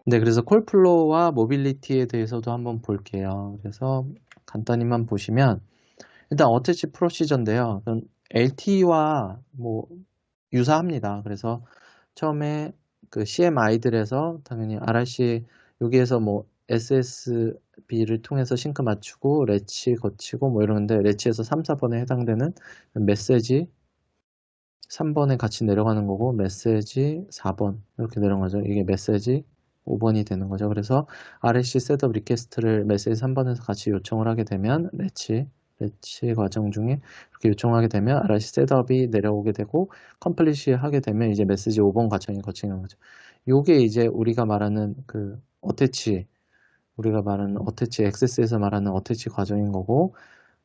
네, 그래서 콜플로우와 모빌리티에 대해서도 한번 볼게요. 그래서 간단히만 보시면 일단 어태치 프로시저인데요. LTE와 뭐 유사합니다. 그래서 처음에 그 CMI들에서 당연히 RRC 여기에서 뭐 SSB를 통해서 싱크 맞추고 레치 거치고 뭐 이러는데 레치에서 3, 4번에 해당되는 메시지 3번에 같이 내려가는 거고 메시지 4번 이렇게 내려가죠. 이게 메시지 5번이 되는 거죠. 그래서 RSC 셋업 리퀘스트를 메시지 3번에서 같이 요청을 하게 되면 레치 과정 중에 이렇게 요청하게 되면 RSC 셋업이 내려오게 되고 컴플릿이 하게 되면 이제 메시지 5번 과정이 거치는 거죠. 요게 이제 우리가 말하는 그 어태치 우리가 말하는 어태치 액세스에서 말하는 어태치 과정인 거고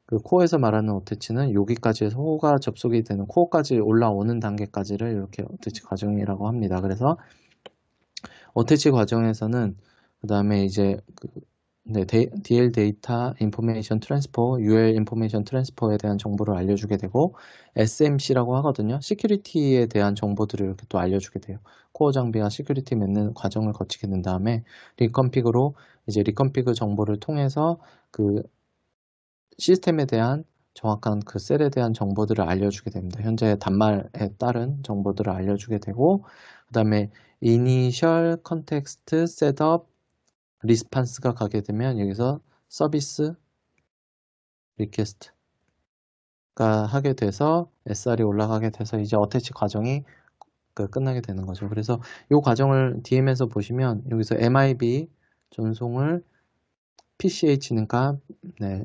그 코어에서 말하는 어태치는 여기까지 해서 호가 접속이 되는 코어까지 올라오는 단계까지를 이렇게 어태치 과정이라고 합니다. 그래서 어태치 과정에서는 그 다음에 이제 DL 데이터 인포메이션 트랜스퍼, UL 인포메이션 트랜스퍼에 대한 정보를 알려주게 되고 SMC라고 하거든요. 시큐리티에 대한 정보들을 이렇게 또 알려주게 돼요. 코어 장비와 시큐리티 맺는 과정을 거치게 된 다음에 리컨피그로 이제 리컨피그 정보를 통해서 그 시스템에 대한 정확한 그 셀에 대한 정보들을 알려주게 됩니다. 현재 단말에 따른 정보들을 알려주게 되고 그 다음에 이니셜 컨텍스트 셋업 리스판스가 가게 되면 여기서 서비스 리퀘스트가 하게 돼서 SR이 올라가게 돼서 이제 어태치 과정이 끝나게 되는 거죠. 그래서 이 과정을 DM에서 보시면 여기서 MIB 전송을 PCH니까 네,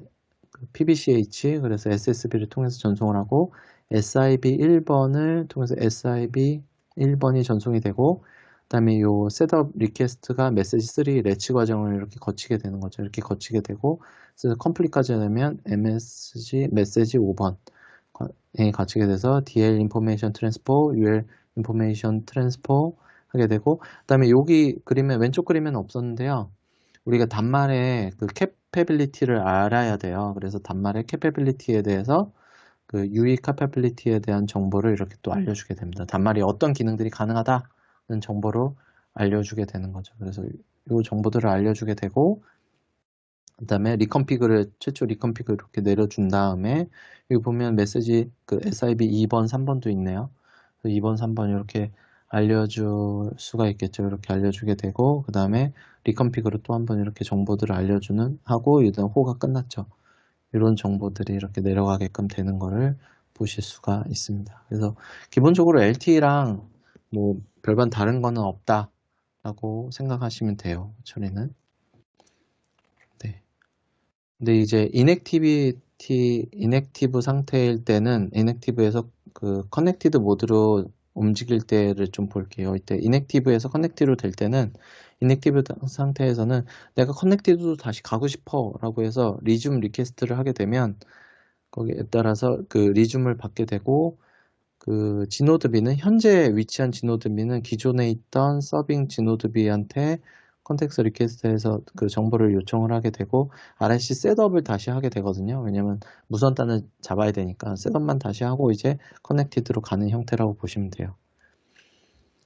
PBCH 그래서 SSB를 통해서 전송을 하고 SIB 1번을 통해서 SIB 1번이 전송이 되고 그 다음에 요 셋업 리퀘스트가 메시지 3 레치 과정을 이렇게 거치게 되는 거죠. 이렇게 거치게 되고 그래서 컴플릿까지 하면 MSG 메시지 5번에 거치게 돼서 DL 인포메이션 트랜스포, UL 인포메이션 트랜스포 하게 되고 그 다음에 여기 그림에 왼쪽 그림에는 없었는데요. 우리가 단말의 그 캐패빌리티를 알아야 돼요. 그래서 단말의 캐패빌리티에 대해서 그 유의 캐패빌리티에 대한 정보를 이렇게 또 알려주게 됩니다. 단말이 어떤 기능들이 가능하다는 정보로 알려주게 되는 거죠. 그래서 이 정보들을 알려주게 되고 그 다음에 리컨피그를 최초 리컨피그 이렇게 내려준 다음에 여기 보면 메시지 그 SIB 2번, 3번도 있네요. 2번, 3번 이렇게 알려줄 수가 있겠죠. 이렇게 알려주게 되고 그 다음에 리컨피그로 또 한번 이렇게 정보들을 알려주는 하고 일단 호가 끝났죠. 이런 정보들이 이렇게 내려가게끔 되는 거를 보실 수가 있습니다. 그래서 기본적으로 LTE랑 뭐 별반 다른 거는 없다라고 생각하시면 돼요. 처리는. 네. 근데 이제 인액티브 상태일 때는 인액티브에서 그 커넥티드 모드로 움직일 때를 좀 볼게요. 이때 인액티브에서 커넥티브로 될 때는 인액티브 상태에서는 내가 커넥티드도 다시 가고 싶어 라고 해서 리줌 리퀘스트를 하게 되면 거기에 따라서 그 리줌을 받게 되고 그 지노드비는 현재 위치한 지노드비는 기존에 있던 서빙 지노드비한테 컨텍스트 리퀘스트에서 그 정보를 요청을 하게 되고 RSC 셋업을 다시 하게 되거든요. 왜냐면 무선단을 잡아야 되니까 셋업만 다시 하고 이제 커넥티드로 가는 형태라고 보시면 돼요.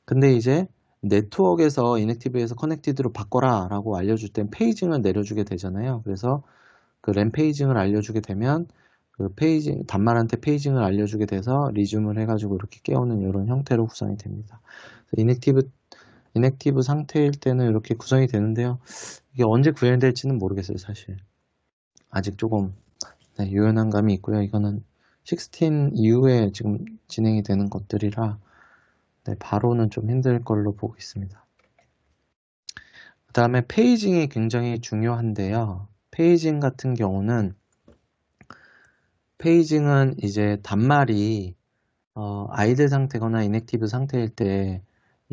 근데 이제 네트워크에서 인액티브에서 커넥티드로 바꿔라 라고 알려줄 땐 페이징을 내려주게 되잖아요. 그래서 그 램 페이징을 알려주게 되면 그 페이징, 단말한테 페이징을 알려주게 돼서 리줌을 해가지고 이렇게 깨우는 이런 형태로 구성이 됩니다. 인액티브 상태일 때는 이렇게 구성이 되는데요. 이게 언제 구현될지는 모르겠어요, 사실. 아직 조금 네, 유연한 감이 있고요. 이거는 16 이후에 지금 진행이 되는 것들이라 네, 바로는 좀 힘들 걸로 보고 있습니다. 그 다음에 페이징이 굉장히 중요한데요. 페이징 같은 경우는 페이징은 이제 단말이 아이들 상태거나 인액티브 상태일 때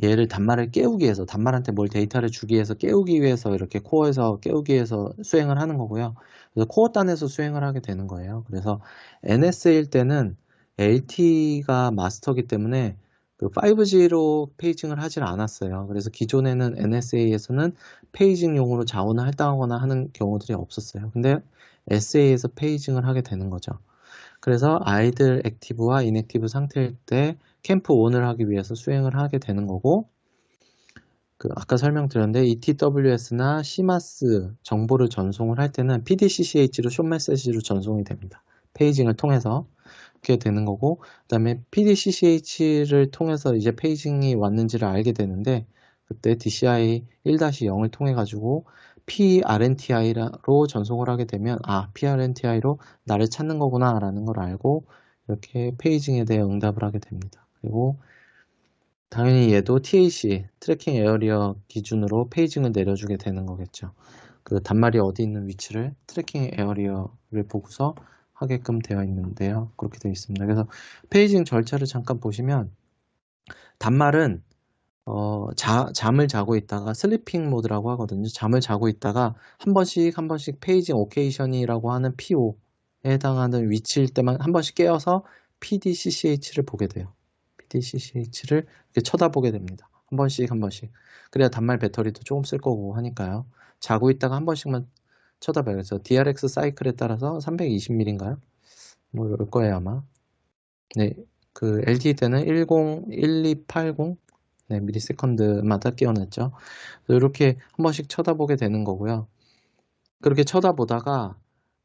얘를 단말을 깨우기 위해서 단말한테 뭘 데이터를 주기 위해서 깨우기 위해서 이렇게 코어에서 깨우기 위해서 수행을 하는 거고요. 그래서 코어 단에서 수행을 하게 되는 거예요. 그래서 NSA일 때는 LT가 마스터기 때문에 그 5G로 페이징을 하질 않았어요. 그래서 기존에는 NSA에서는 페이징용으로 자원을 할당하거나 하는 경우들이 없었어요. 근데 SA에서 페이징을 하게 되는 거죠. 그래서 아이들 액티브와 인액티브 상태일 때 캠프 온을 하기 위해서 수행을 하게 되는 거고 아까 설명드렸는데 ETWS나 CMAS 정보를 전송을 할 때는 PDCCH로 숏 메시지로 전송이 됩니다. 페이징을 통해서 그렇게 되는 거고, 그 다음에 PDCCH를 통해서 이제 페이징이 왔는지를 알게 되는데, 그때 DCI 1-0을 통해 가지고 PRNTI로 전송을 하게 되면 PRNTI로 나를 찾는 거구나 라는 걸 알고 이렇게 페이징에 대해 응답을 하게 됩니다. 그리고 당연히 얘도 TAC, 트래킹 에어리어 기준으로 페이징을 내려주게 되는 거겠죠. 그 단말이 어디 있는 위치를 트래킹 에어리어를 보고서 하게끔 되어 있는데요. 그렇게 되어 있습니다. 그래서 페이징 절차를 잠깐 보시면 단말은 잠을 자고 있다가 슬리핑 모드라고 하거든요. 잠을 자고 있다가 한 번씩 페이징 오케이션이라고 하는 PO에 해당하는 위치일 때만 한 번씩 깨어서 PDCCH를 보게 돼요. PDCCH를 이렇게 쳐다보게 됩니다. 한 번씩. 그래야 단말 배터리도 조금 쓸 거고 하니까요. 자고 있다가 한 번씩만 쳐다봐요. 그래서 DRX 사이클에 따라서 320mm인가요? 뭐 이럴 거예요 아마. 네, 그 LTE 때는 1280 네, 미리세컨드마다 깨어났죠. 이렇게 한 번씩 쳐다보게 되는 거고요. 그렇게 쳐다보다가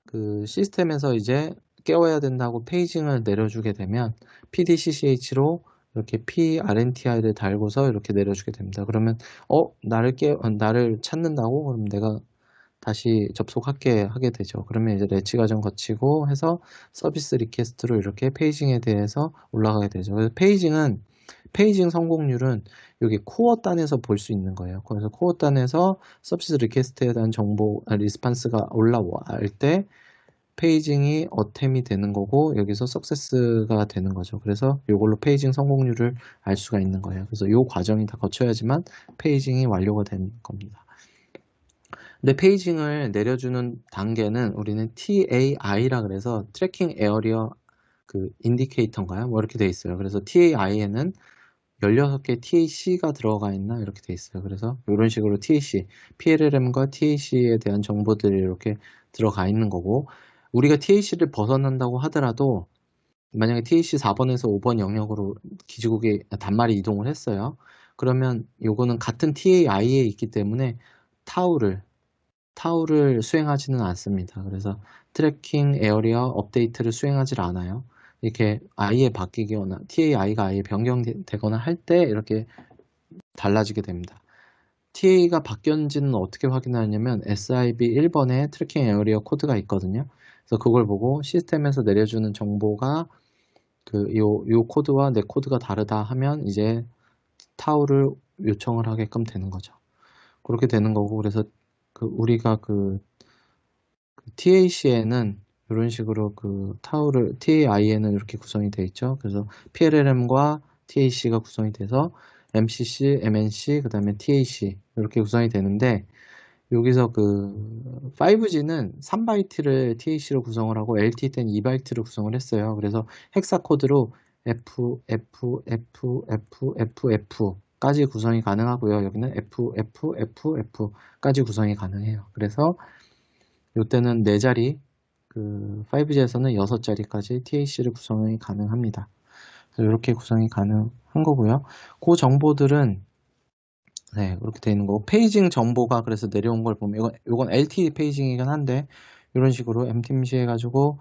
그 시스템에서 이제 깨워야 된다고 페이징을 내려주게 되면 PDCCH로 이렇게 PRNTI를 달고서 이렇게 내려주게 됩니다. 그러면 나를 찾는다고? 그럼 내가 다시 접속하게 하게 되죠. 그러면 이제 레치 과정 거치고 해서 서비스 리퀘스트로 이렇게 페이징에 대해서 올라가게 되죠. 그래서 페이징 성공률은 여기 코어 단에서 볼 수 있는 거예요. 그래서 코어 단에서 서비스 리퀘스트에 대한 리스판스가 올라올 때 페이징이 어템이 되는 거고 여기서 석세스가 되는 거죠. 그래서 이걸로 페이징 성공률을 알 수가 있는 거예요. 그래서 이 과정이 다 거쳐야지만 페이징이 완료가 되는 겁니다. 근데 페이징을 내려주는 단계는 우리는 TAI라 그래서 트래킹 에어리어 인디케이터인가요? 뭐 이렇게 돼 있어요. 그래서 TAI에는 16개 TAC가 들어가 있나 이렇게 돼 있어요. 그래서 이런 식으로 TAC, PLLM과 TAC에 대한 정보들이 이렇게 들어가 있는 거고, 우리가 TAC를 벗어난다고 하더라도 만약에 TAC 4번에서 5번 영역으로 기지국의 단말이 이동을 했어요. 그러면 요거는 같은 TAI에 있기 때문에 타우를 수행하지는 않습니다. 그래서 트래킹 에어리어 업데이트를 수행하지 않아요. 이렇게 아예 바뀌거나 TAI가 아예 변경되거나 할 때 이렇게 달라지게 됩니다. TA가 바뀌었는지는 어떻게 확인하냐면 SIB 1번에 트래킹 에어리어 코드가 있거든요. 그래서 그걸 보고 시스템에서 내려주는 정보가 요 코드와 내 코드가 다르다 하면 이제 타우를 요청을 하게끔 되는 거죠. 그렇게 되는 거고, 그래서 우리가 TAC에는 이런 식으로 TAI에는 이렇게 구성이 되어 있죠. 그래서 PLLM과 TAC가 구성이 돼서 MCC, MNC, 그 다음에 TAC 이렇게 구성이 되는데, 여기서 5G는 3바이트를 TAC로 구성을 하고 LTE 때는 2바이트를 구성을 했어요. 그래서 헥사 코드로 FFFFFF까지 구성이 가능하고요. 여기는 FFFF까지 구성이 가능해요. 그래서 이때는 4자리, 5G에서는 6자리까지 TAC를 구성이 가능합니다. 그래서 이렇게 구성이 가능한 거고요. 그 정보들은 네, 그렇게 되어 있는 거고, 페이징 정보가 그래서 내려온 걸 보면, 이건 LTE 페이징이긴 한데, 이런 식으로 MTMC 해가지고,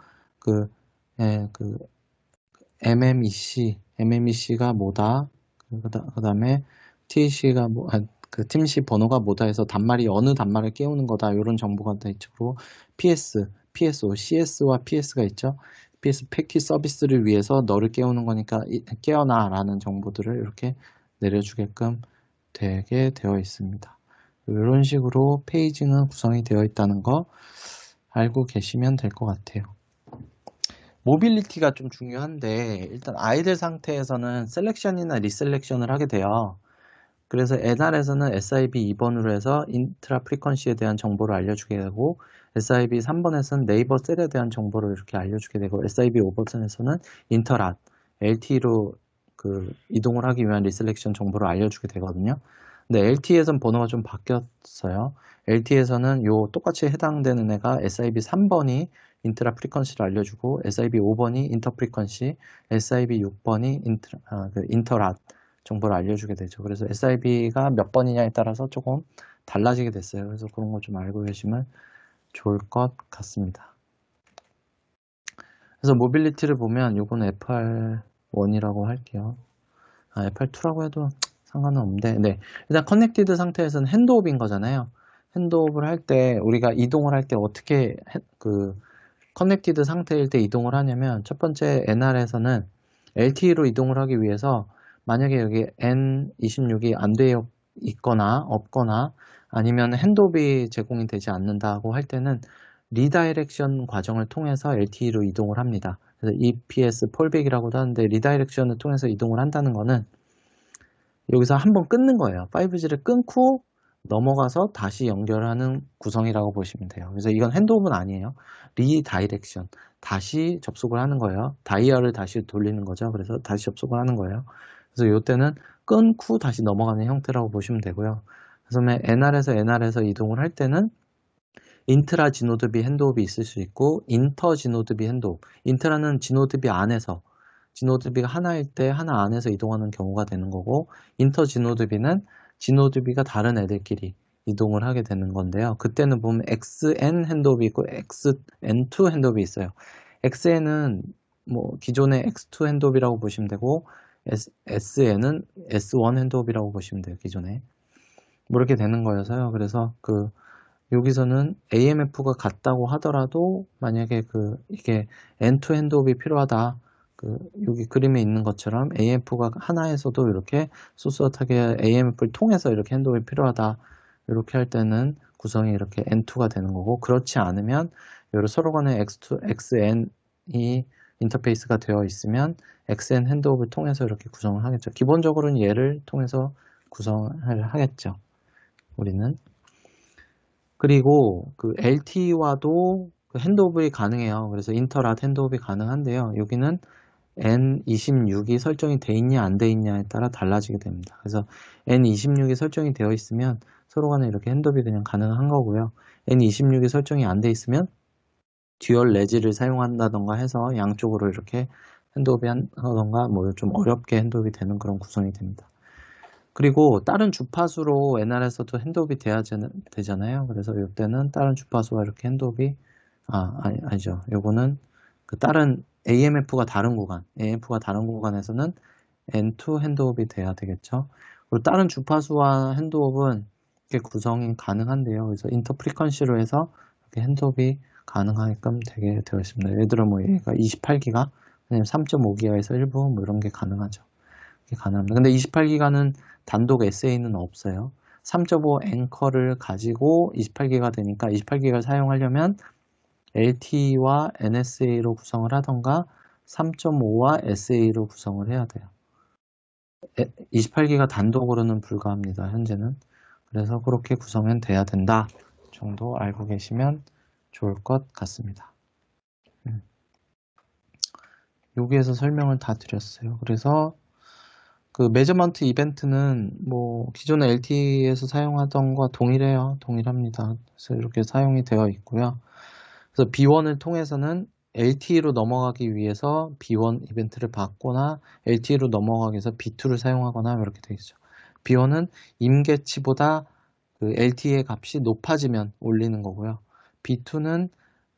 MMEC가 뭐다, 그 다음에 TAC가 TMC 번호가 뭐다 해서 단말이 어느 단말을 깨우는 거다, 이런 정보가 다 있고, PSO, CS와 PS가 있죠. PS 패킷 서비스를 위해서 너를 깨우는 거니까 깨어나 라는 정보들을 이렇게 내려주게끔 되게 되어 있습니다. 이런 식으로 페이징은 구성이 되어 있다는 거 알고 계시면 될 것 같아요. 모빌리티가 좀 중요한데 일단 아이들 상태에서는 셀렉션이나 리셀렉션을 하게 돼요. 그래서 NR에서는 SIB 2번으로 해서 인트라 프리퀀시에 대한 정보를 알려주게 되고, SIB 3번에서는 네이버 셀에 대한 정보를 이렇게 알려주게 되고, SIB 5번에서는 인터랏, LTE로 이동을 하기 위한 리셀렉션 정보를 알려주게 되거든요. 근데 LTE에서는 번호가 좀 바뀌었어요. LTE에서는 요 똑같이 해당되는 애가 SIB 3번이 인트라 프리퀀시를 알려주고, SIB 5번이 인터 프리퀀시, SIB 6번이 인터랏 정보를 알려주게 되죠. 그래서 SIB가 몇 번이냐에 따라서 조금 달라지게 됐어요. 그래서 그런 거 좀 알고 계시면 좋을 것 같습니다. 그래서 모빌리티를 보면 이건 FR1이라고 할게요. FR2라고 해도 상관은 없는데, 네. 일단 커넥티드 상태에서는 핸드오프인 거잖아요. 핸드오프를 할 때, 우리가 이동을 할 때 어떻게 커넥티드 상태일 때 이동을 하냐면, 첫 번째 NR에서는 LTE로 이동을 하기 위해서, 만약에 여기 N26이 안 되어 있거나, 없거나, 아니면 핸드오프이 제공이 되지 않는다고 할 때는, 리다이렉션 과정을 통해서 LTE로 이동을 합니다. 그래서 EPS 폴백이라고도 하는데, 리다이렉션을 통해서 이동을 한다는 거는, 여기서 한번 끊는 거예요. 5G를 끊고 넘어가서 다시 연결하는 구성이라고 보시면 돼요. 그래서 이건 핸드오프는 아니에요. 리다이렉션. 다시 접속을 하는 거예요. 다이얼을 다시 돌리는 거죠. 그래서 다시 접속을 하는 거예요. 그래서 이때는 끊고 다시 넘어가는 형태라고 보시면 되고요. 그래서 NR에서 이동을 할 때는 인트라 지노드비 핸드오프이 있을 수 있고 인터 지노드비 핸드오프. 인트라는 지노드비 안에서 지노드비가 하나일 때 하나 안에서 이동하는 경우가 되는 거고 인터 지노드비는 지노드비가 다른 애들끼리 이동을 하게 되는 건데요. 그때는 보면 XN 핸드오프 있고 XN2 핸드오프 있어요. XN은 뭐 기존의 X2 핸드오프라고 보시면 되고 SN은 S1 핸드오프라고 보시면 돼요. 기존에. 뭐 이렇게 되는 거여서요. 그래서 여기서는 AMF가 같다고 하더라도 만약에 이게 end-to handoff이 필요하다. 여기 그림에 있는 것처럼 AMF가 하나에서도 이렇게 소스어하게 AMF를 통해서 이렇게 핸드오프이 필요하다. 이렇게 할 때는 구성이 이렇게 N2가 되는 거고 그렇지 않으면 서로 간에 XN이 인터페이스가 되어 있으면 XN 핸드오프를 통해서 이렇게 구성을 하겠죠. 기본적으로는 얘를 통해서 구성을 하겠죠. 우리는. 그리고 LTE와도 핸드오프가 가능해요. 그래서 인터랏 핸드오프가 가능한데요. 여기는 N26이 설정이 돼 있냐 안 돼 있냐에 따라 달라지게 됩니다. 그래서 N26이 설정이 되어 있으면 서로 간에 이렇게 핸드오프가 그냥 가능한 거고요. N26이 설정이 안 돼 있으면 듀얼 레지를 사용한다던가 해서 양쪽으로 이렇게 핸드오프 하던가 뭐 좀 어렵게 핸드오프 되는 그런 구성이 됩니다. 그리고 다른 주파수로 NR에서도 핸드오프이 되잖아요. 그래서 이때는 다른 주파수와 이렇게 핸드오프이 아니죠. 요거는 다른 AMF가 다른 구간에서는 N2 핸드오프이 돼야 되겠죠. 그리고 다른 주파수와 핸드오프는 이렇게 구성이 가능한데요. 그래서 인터 프리퀀시로 해서 이렇게 핸드오프이 가능하게끔 되게 되어 있습니다. 예를 들어 뭐 얘가 28기가 아니면 3.5기가에서 일부 뭐 이런 게 가능하죠. 가능합니다. 근데 28기가는 단독 SA는 없어요. 3.5 앵커를 가지고 28기가 되니까 28기가를 사용하려면 LTE와 NSA로 구성을 하던가 3.5와 SA로 구성을 해야 돼요. 28기가 단독으로는 불가합니다. 현재는. 그래서 그렇게 구성은 돼야 된다 정도 알고 계시면 좋을 것 같습니다. 여기에서 설명을 다 드렸어요. 그래서 매저먼트 이벤트는 뭐 기존의 LTE에서 사용하던 것과 동일해요. 동일합니다. 그래서 이렇게 사용이 되어 있고요. 그래서 B1을 통해서는 LTE로 넘어가기 위해서 B1 이벤트를 받거나 LTE로 넘어가기 위해서 B2를 사용하거나 이렇게 되어 있죠. B1은 임계치보다 LTE의 값이 높아지면 올리는 거고요. B2는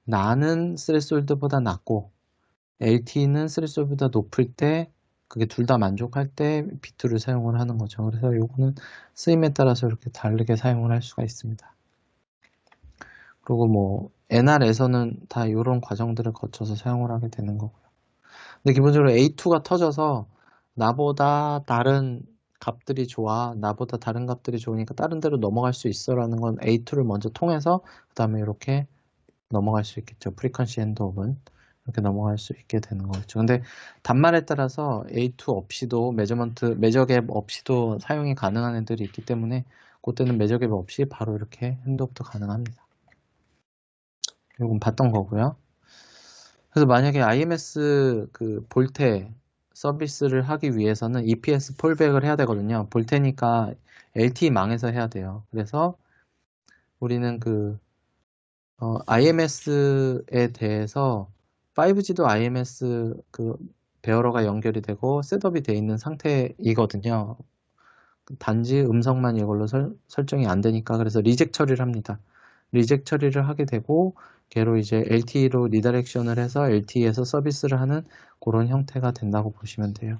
나는 스레스홀드보다 낮고 LTE는 스레스홀드보다 높을 때 그게 둘 다 만족할 때 B2를 사용을 하는 거죠. 그래서 요거는 쓰임에 따라서 이렇게 다르게 사용을 할 수가 있습니다. 그리고 뭐 NR에서는 다 이런 과정들을 거쳐서 사용을 하게 되는 거고요. 근데 기본적으로 A2가 터져서 나보다 다른 값들이 좋아, 나보다 다른 값들이 좋으니까 다른 데로 넘어갈 수 있어라는 건 A2를 먼저 통해서 그 다음에 이렇게 넘어갈 수 있겠죠. 프리퀀시 핸드오프는 이렇게 넘어갈 수 있게 되는 거겠죠. 근데 단말에 따라서 A2 없이도 매저갭 없이도 사용이 가능한 애들이 있기 때문에 그때는 매저갭 없이 바로 이렇게 핸드오프도 가능합니다. 이건 봤던 거고요. 그래서 만약에 IMS 볼테 서비스를 하기 위해서는 EPS 폴백을 해야 되거든요. 볼테니까 LTE 망에서 해야 돼요. 그래서 우리는 IMS에 대해서 5G도 IMS 베어러가 연결이 되고 셋업이 되어 있는 상태이거든요. 단지 음성만 이걸로 설정이 안 되니까 그래서 리젝 처리를 합니다. 리젝 처리를 하게 되고 걔로 이제 LTE로 리다렉션을 해서 LTE에서 서비스를 하는 그런 형태가 된다고 보시면 돼요.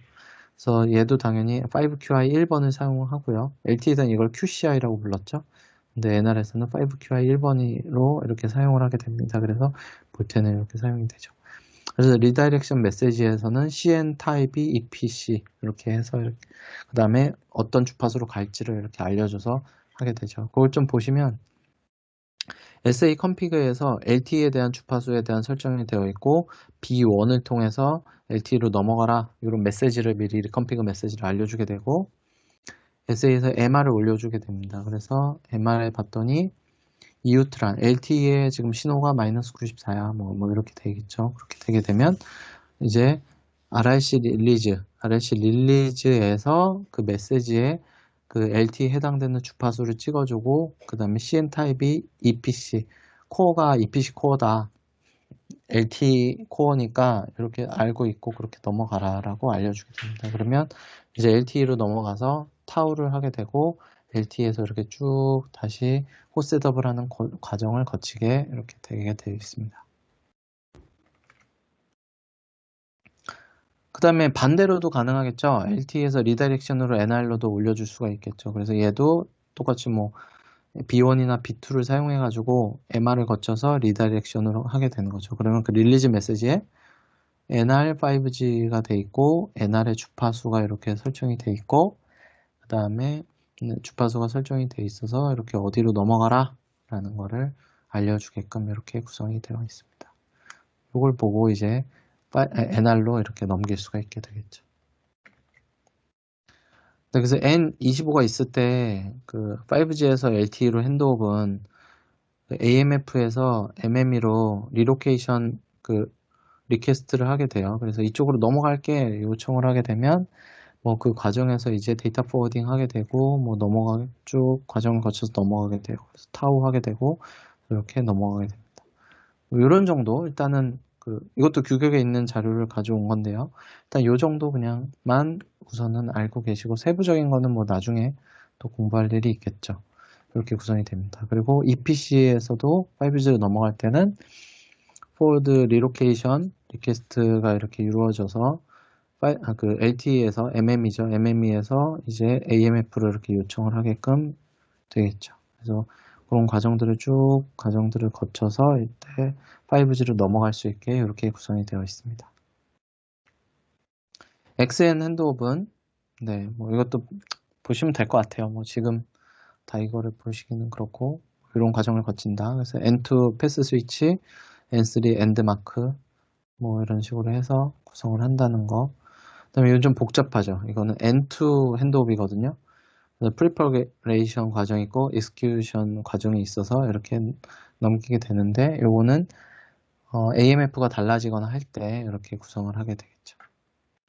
그래서 얘도 당연히 5QI 1번을 사용하고요. LTE는 이걸 QCI라고 불렀죠. 근데 NR에서는 5QI 1번으로 이렇게 사용을 하게 됩니다. 그래서 볼 때는 이렇게 사용이 되죠. 그래서 리다이렉션 메시지에서는 CN 타입이 EPC 이렇게 해서 그 다음에 어떤 주파수로 갈지를 이렇게 알려줘서 하게 되죠. 그걸 좀 보시면 SA 컴피그에서 LTE에 대한 주파수에 대한 설정이 되어 있고 B1을 통해서 LTE로 넘어가라 이런 메시지를 미리 컴피그 메시지를 알려주게 되고 SA에서 MR을 올려주게 됩니다. 그래서 MR에 봤더니 이웃트란 LTE에 지금 신호가 마이너스 94야 뭐 이렇게 되겠죠. 그렇게 되게 되면 이제 RRC 릴리즈에서 그 메시지에 그 LTE에 해당되는 주파수를 찍어주고 그 다음에 CN 타입이 EPC 코어가 EPC 코어다. LTE 코어니까 이렇게 알고 있고 그렇게 넘어가라 라고 알려주게 됩니다. 그러면 이제 LTE로 넘어가서 타우를 하게 되고 LTE에서 이렇게 쭉 다시 홀셋업을 하는 과정을 거치게 이렇게 되게 되어 있습니다. 그 다음에 반대로도 가능하겠죠. LTE에서 리다이렉션으로 NR로도 올려줄 수가 있겠죠. 그래서 얘도 똑같이 뭐 B1이나 B2를 사용해 가지고 MR을 거쳐서 리다이렉션으로 하게 되는 거죠. 그러면 그 릴리즈 메시지에 NR 5G가 돼 있고 NR의 주파수가 이렇게 설정이 돼 있고 그 다음에 주파수가 설정이 돼 있어서 이렇게 어디로 넘어가라 라는 거를 알려주게끔 이렇게 구성이 되어 있습니다. 이걸 보고 이제 NR로 이렇게 넘길 수가 있게 되겠죠. 그래서 N25가 있을 때 그 5G에서 LTE로 핸드오프는 AMF에서 MME로 리로케이션 그 리퀘스트를 하게 돼요. 그래서 이쪽으로 넘어갈게 요청을 하게 되면 뭐 그 과정에서 이제 데이터 포워딩 하게 되고 뭐 쭉 과정을 거쳐서 넘어가게 되고 그래서 타우 하게 되고 이렇게 넘어가게 됩니다. 이런 정도 일단은 이것도 규격에 있는 자료를 가져온 건데요. 일단 이 정도 그냥만 우선은 알고 계시고 세부적인 거는 뭐 나중에 또 공부할 일이 있겠죠. 이렇게 구성이 됩니다. 그리고 EPC에서도 5G로 넘어갈 때는 forward relocation 리퀘스트가 이렇게 이루어져서 그 LTE에서 MME죠. MME에서 이제 AMF를 이렇게 요청을 하게끔 되겠죠. 그래서 그런 과정들을 거쳐서 이때 5G로 넘어갈 수 있게 이렇게 구성이 되어 있습니다. XN 핸드오브는 네, 뭐 이것도 보시면 될 것 같아요. 뭐 지금 다 이거를 보시기는 그렇고 이런 과정을 거친다. 그래서 N2 패스 스위치, N3 엔드 마크 뭐 이런 식으로 해서 구성을 한다는 거. 그다음에 이건 좀 복잡하죠. 이거는 N2 핸드오브이거든요. 프리퍼레이션 과정이 있고 execution 과정이 있어서 이렇게 넘기게 되는데 요거는 AMF가 달라지거나 할 때 이렇게 구성을 하게 되겠습니다.